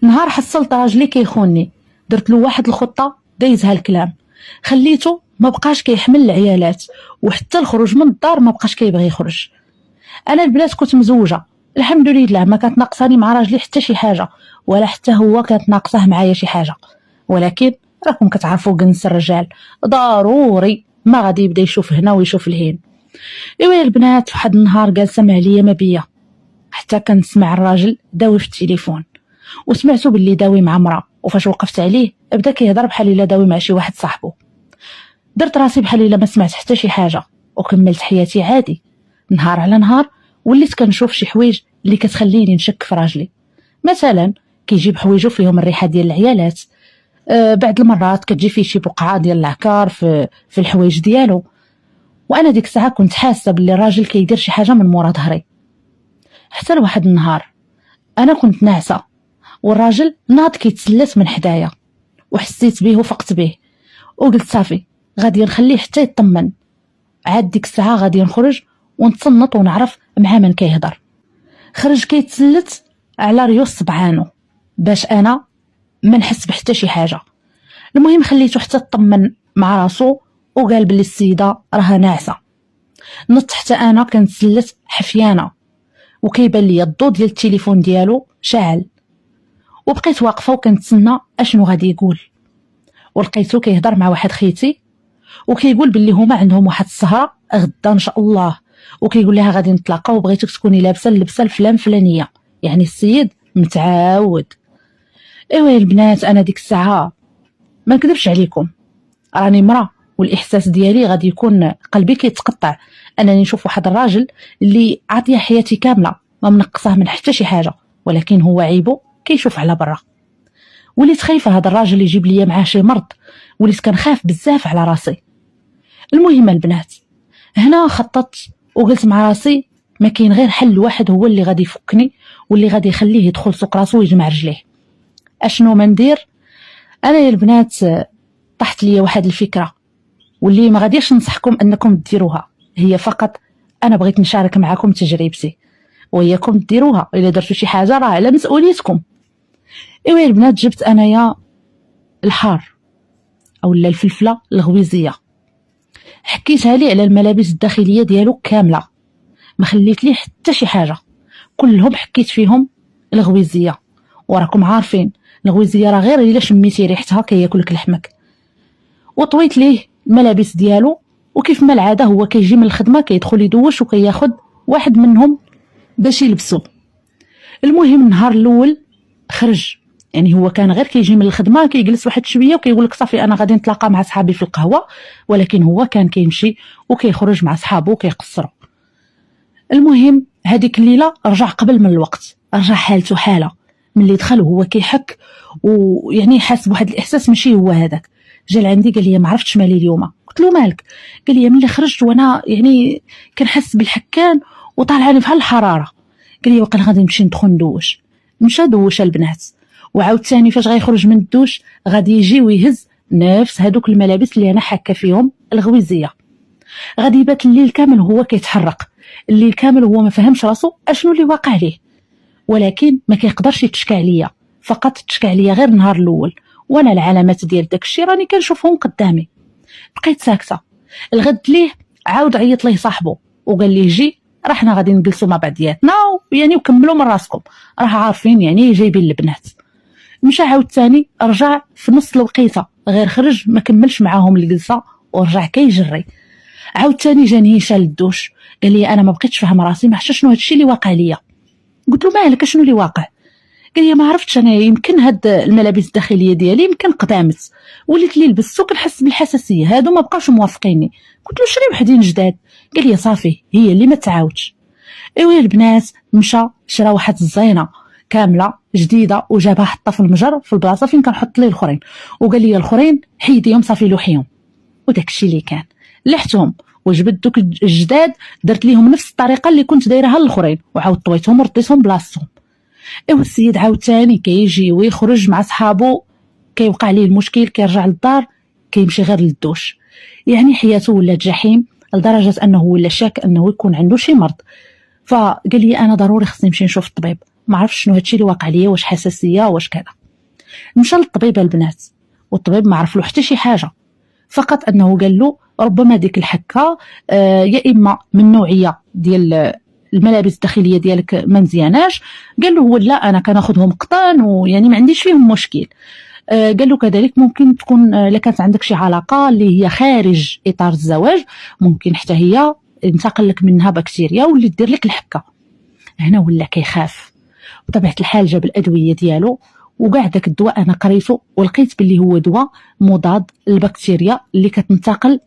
نهار حصلت راجلي كيخونني، درت له واحد الخطه دايزها الكلام، خليته ما بقاش كيحمل العيالات، وحتى الخروج من الدار ما بقاش كيبغي يخرج. انا البنات كنت مزوجه الحمد لله، ما كانت ناقصاني مع راجلي حتى شي حاجه، ولا حتى هو كانت ناقصه معايا شي حاجه. ولكن راكم كتعرفوا جنس الرجال ضروري ما غادي يبدا يشوف هنا ويشوف لهين. ايوا البنات، واحد النهار جالسه مع ليا ما بيا، حتى كنسمع الراجل داوي في التليفون، وسمعته باللي داوي مع مرا، وفاش وقفت عليه بدا كيهضر بحال الا داوي مع شي واحد صاحبه. درت راسي بحال الا ما سمعت حتى شي حاجه، وكملت حياتي عادي. نهار على نهار وليت كنشوف شي حوايج اللي كتخليني نشك في راجلي. مثلا كيجيب حوايجو فيهم الريحه ديال العيالات، بعض المرات كتجي فيه شي بقعه ديال العكار في الحوايج ديالو، وانا ديك الساعه كنت حاسه باللي الراجل كيدير شي حاجه من مورا ظهري. حتى لواحد النهار انا كنت ناعسه والراجل ناض كيتسلت من حدايا، وحسيت به وفقت به، وقلت صافي غادي نخليه حتى يطمن. عاد ديك الساعه غادي نخرج ونتصنت ونعرف مع من كيهضر. خرج كيتسلت على ريوس صبعانو باش انا ما نحس بحتى شي حاجه. المهم خليته حتى طمن مع راسو وقال بلي السيده راها ناعسه. نط حتى انا كنتسلت حفيانه، وكيبان لي الضو ديال التليفون ديالو شاعل، وبقيت واقفه وكنتسنى اشنو غادي يقول. ولقيتو كيهضر مع واحد خيتي وكيقول باللي هما عندهم واحد السهره غدا ان شاء الله، وكيقول لها غادي نتلاقاو وبغيتك تكوني لابسه اللبسه الفلانيه، يعني السيد متعاود. ايوا البنات، انا ديك الساعه ما نكذبش عليكم راني مرا، والاحساس ديالي غادي يكون قلبي كيتقطع انني نشوف واحد الراجل اللي عطيه حياتي كامله ما منقصاه من حتى شي حاجه، ولكن هو عيبه كيشوف على برا. وليت خايفه هذا الراجل يجيب لي معاه شي مرض، وليت كنخاف بزاف على راسي. المهم البنات، هنا خططت وقلت مع راسي ما كاين غير حل واحد هو اللي غادي يفكني واللي غادي يخليه يدخل سوق راسو ويجمع رجليه. اشنو ما ندير؟ انا يا البنات طاحت لي واحد الفكره واللي ما غاديش ننصحكم انكم ديروها، هي فقط انا بغيت نشارك معكم تجربتي، وياكم ديروها الا درتوا شي حاجه راه على مسؤوليتكم. ايوا يا البنات، جبت انايا الحار اولا الفلفله الغويزيه، حكيتها لي على الملابس الداخليه ديالو كامله، ما خليت ليه حتى شي حاجه، كلهم حكيت فيهم الغويزيه. وراكم عارفين الغويزيه راه غير الا شميتي ريحتها كياكلك لحمك. وطويت ليه الملابس ديالو، وكيف ما العاده هو كيجي من الخدمه كيدخل يدوش وكياخذ واحد منهم باش يلبسو. المهم النهار الاول خرج، يعني هو كان غير كيجي من الخدمه كيجلس واحد شويه وكيقول لك صافي انا غادي نتلاقى مع صحابي في القهوه، ولكن هو كان كيمشي وكيخرج مع صحابو وكيقصروا. المهم هذيك الليله رجع قبل من الوقت، رجع حالته حاله ملي دخل وهو كيحك ويعني حاس بواحد الاحساس ماشي هو هذاك. جا لعندي قال لي ما عرفتش مالي اليوم. قلت له مالك؟ قال لي ملي خرجت وانا يعني كنحس بالحكان وطالعاني بحال الحراره. قال لي وقيلا غادي نمشي ندخل ندوش. مشى دوش البنات، وعاود ثاني فاش غيخرج من الدوش غادي يجي ويهز نفس هذوك الملابس اللي انا حاكه فيهم الغويزيه. غادي يبات الليل كامل هو كيتحرق، الليل كامل هو ما فهمش راسو اشنو اللي واقع ليه، ولكن ما كيقدرش يتشكى عليا، فقط تشكى عليا غير النهار الاول، وانا العلامات ديال داك الشيء راني كنشوفهم قدامي. بقيت ساكته. الغد ليه عاود عيط ليه صاحبه وقال لي جي راه حنا غادي نجلسوا مع بعضياتنا يعني وكملوا من راسكم، راه عارفين يعني جايبين البنات. مشى عاود ثاني، رجع في نص الوقيته غير خرج ما كملش معاهم الجلسه ورجع كيجري. عاود ثاني جاني شال الدوش، قال لي انا ما بقيتش فاهم راسي، ما عرفتش شنو هادشي اللي واقع ليا. قلت له مالك شنو اللي واقع؟ قال لي ما عرفتش انا، يمكن هاد الملابس الداخليه ديالي يمكن قدامت وليت لي لبستو كنحس بالحساسيه، هادو ما بقاوش موافقيني. قلت له شري وحدين جداد. قال لي صافي هي اللي ما تعاودش. ايوا البنات، مشى شرا واحد الزينه كامله جديده وجابها حطها في المجر في البلاصه فين كنحط ليه الاخرين، وقال لي الاخرين حيديهم صافي لوحيهم. وداك الشيء اللي كان لحتهم وجبت دوك الجداد درت ليهم نفس الطريقه اللي كنت دايرها للاخرين، وعاود طويتهم ورديتهم بلاصتهم. ايوا السيد عاود ثاني كيجي ويخرج مع صحابو، كيوقع ليه المشكل كيرجع للدار كيمشي غير للدوش، يعني حياته ولات جحيم لدرجه انه ولا شاك انه يكون عنده شي مرض. فقال لي انا ضروري خصني نمشي نشوف الطبيب. ما عرفش شنو هادشي اللي واقع ليا، واش حساسيه واش كذا. مشى للطبيب البنات، والطبيب ما عرف له حتى شي حاجه، فقط انه قال له ربما ديك الحكه يا اما من نوعيه ديال الملابس الداخليه ديالك ما مزياناش. قال له هو لا، انا كناخذهم قطن ويعني ما عنديش فيهم مشكل. قال له كذلك ممكن تكون الا كانت عندك شي علاقه اللي هي خارج اطار الزواج، ممكن حتى هي انتقل لك منها بكتيريا واللي دير لك الحكه. هنا ولا كيخاف، بطبيعه الحال جاب الادويه ديالو، وكاع داك الدواء انا قريته ولقيت باللي هو دواء مضاد للبكتيريا اللي كتنتقل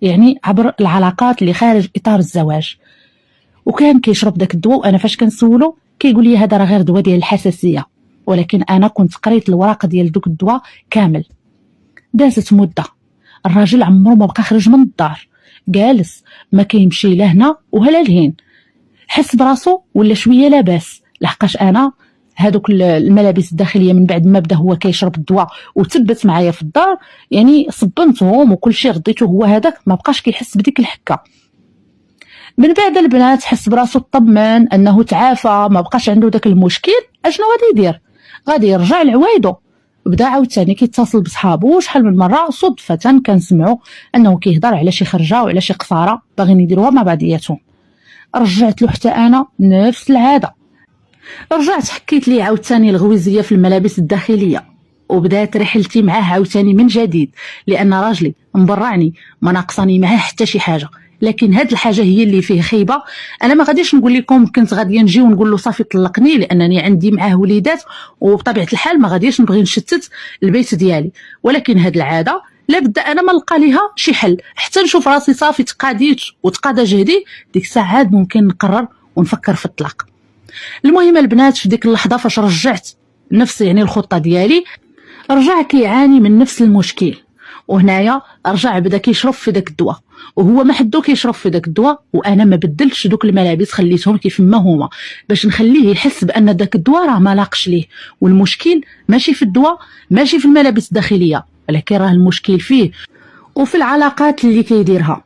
يعني عبر العلاقات اللي خارج اطار الزواج. وكان كيشرب داك الدواء، وانا فاش كنسولو كيقول لي هذا راه غير دواء ديال الحساسيه، ولكن انا كنت قريت الورقه ديال دوك الدواء كامل. دازت مده، الراجل عمره ما بقى خرج من الدار، جالس ما كيمشي لهنا ولا لهين، حس براسو ولا شويه لاباس. لحقاش انا هادوك الملابس الداخليه من بعد ما بدا هو كيشرب الدواء وتبت معايا في الدار، يعني صبنتهم وكل شيء رديته، هو هذاك ما بقاش كيحس بديك الحكه. من بعد البنات حس براسو طمن انه تعافى، ما بقاش عنده داك المشكل. اشنو غادي يدير؟ غادي يرجع لعوايدو. بدا عاوتاني كيتصل بصحابو، شحال من مره صدفه كنسمعوا انه كيهضر على شي خرجه وعلى شي قصاره باغيين يديروها مع بعضياتهم. رجعت له حتى انا نفس العاده، رجعت حكيت ليه عاوتاني الغويزيه في الملابس الداخليه، وبدات رحلتي معاه عاوتاني من جديد، لان راجلي مبرعني ما ناقصاني معاه حتى شي حاجه. لكن هاد الحاجه هي اللي فيه خيبه. انا ما غاديش نقول لكم كنت غاديه نجي ونقول له صافي طلقني، لانني عندي معاه وليدات وبطبيعه الحال ما غاديش نبغي نشتت البيت ديالي، ولكن هاد العاده لابد انا ما نلقى ليها شي حل حتى نشوف راسي صافي تقاديت وتقاضى جهدي. ديك الساعه عاد ممكن نقرر ونفكر في الطلاق. المهم البنات في ديك اللحظه فاش رجعت نفس يعني الخطه ديالي، رجع كيعاني من نفس المشكل، وهنايا رجع بدا كيشرب في داك الدواء، وهو ما حدو كيشرب في داك الدواء، وانا ما بدلتش دوك الملابس خليتهم كيف ما هما باش نخليه يحس بان داك الدواء راه ما لاقش ليه، والمشكل ماشي في الدواء ماشي في الملابس الداخليه، ولكن راه المشكل فيه وفي العلاقات اللي كيديرها.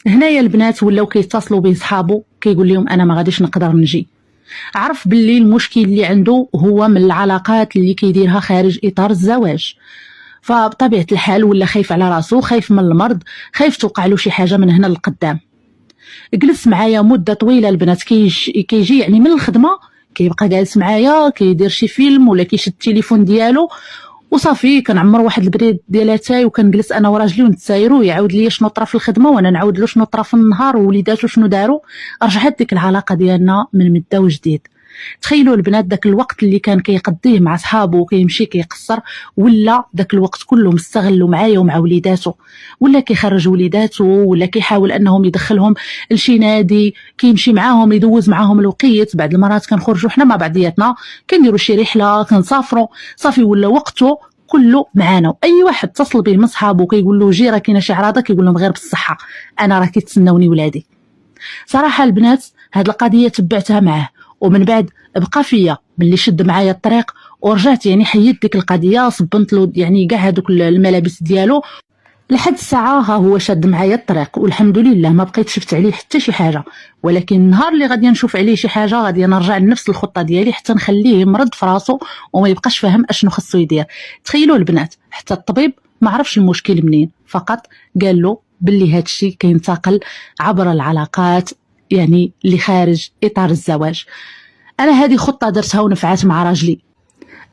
هنايا البنات ولاو كيتصلوا به صحابو كيقول لهم انا ما غاديش نقدر نجي. عرف باللي المشكل اللي عنده هو من العلاقات اللي كيديرها خارج اطار الزواج، فبطبيعه الحال ولا خايف على راسو، خايف من المرض، خايف توقع له شي حاجه من هنا للقدام. جلس معايا مده طويله البنات، كيجي يعني من الخدمه كيبقى جالس معايا كيدير شي فيلم ولا كيشد التليفون ديالو وصافي. كنعمر واحد البريد ديال اتاي وكنجلس انا وراجلي ونتسايروا، يعاود لي شنو طرا في الخدمه وانا نعاود له شنو طرا في النهار ووليداتو شنو داروا. رجعت ديك العلاقه ديالنا من مده وجديد. تخيلوا البنات داك الوقت اللي كان كيقضيه مع صحابه وكيمشي كيقصر، ولا داك الوقت كله مستغلوا معايا ومع وليداتو، ولا كيخرج وليداتو ولا كيحاول انهم يدخلهم لشي نادي كيمشي معاهم يدوز معاهم الوقيت. بعد المرات كنخرجوا حنا مع بعضياتنا كنديروا شي رحله كنسافروا، صافي ولا وقته كله معانا. اي واحد اتصل به من صحابه كيقول له جي راه كاينه شي عراضه كيقول لهم غير بالصحه انا راه كيتسناوني ولادي. صراحه البنات هاد القضيه تبعتها معاه، ومن بعد بقى فيا باللي شد معايا الطريق ورجعت يعني حيدت ديك القضيه، صبنت له يعني كاع هذوك الملابس ديالو لحد الساعه ها هو شاد معايا الطريق، والحمد لله ما بقيت شفت عليه حتى شي حاجه. ولكن النهار اللي غادي نشوف عليه شي حاجه غادي نرجع لنفس الخطه ديالي حتى نخليه مرض في راسو وما يبقاش فاهم اشنو خصو يدير. تخيلوا البنات حتى الطبيب ما عرفش المشكل منين، فقط قال له باللي هذا الشيء كينتقل عبر العلاقات يعني اللي خارج اطار الزواج. انا هذه خطه درتها ونفعت مع راجلي،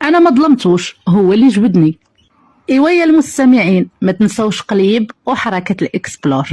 انا ما ظلمتوش، هو اللي جبدني. ايوا يا المستمعين ما تنسوش قليب وحركه الاكسبلور.